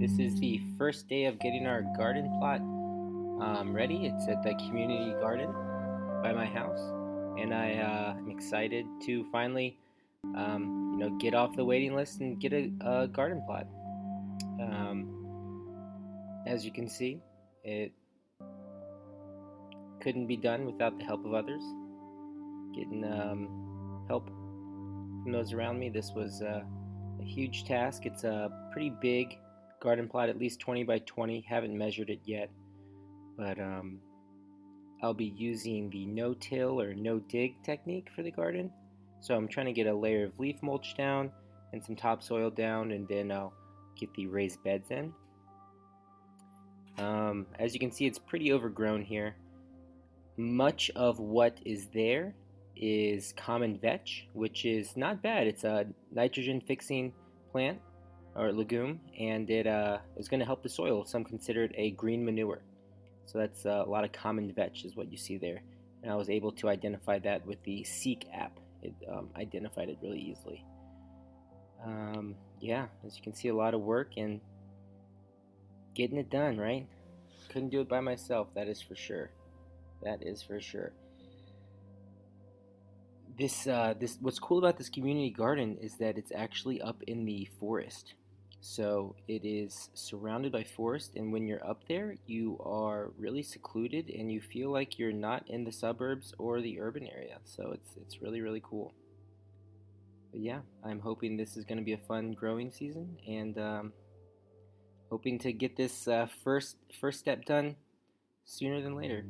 This is the first day of getting our garden plot ready. It's at the community garden by my house, and I am excited to finally, get off the waiting list and get a garden plot. As you can see, it couldn't be done without the help of others. Getting help from those around me. This was a huge task. It's a pretty big garden plot, at least 20 by 20. Haven't measured it yet, but I'll be using the no-till or no-dig technique for the garden. So I'm trying to get a layer of leaf mulch down and some topsoil down, and then I'll get the raised beds in. As you can see, it's pretty overgrown here. Much of what is there is common vetch, which is not bad. It's a nitrogen fixing plant or legume, and it is going to help the soil. Some consider it a green manure. So that's a lot of common vetch is what you see there. And I was able to identify that with the Seek app. It identified it really easily. Yeah, as you can see, a lot of work and getting it done, right? Couldn't do it by myself, that is for sure. That is for sure. This what's cool about this community garden is that it's actually up in the forest. So it is surrounded by forest, and when you're up there, you are really secluded and you feel like you're not in the suburbs or the urban area. So it's really really cool. But yeah, I'm hoping this is going to be a fun growing season, and hoping to get this first step done sooner than later.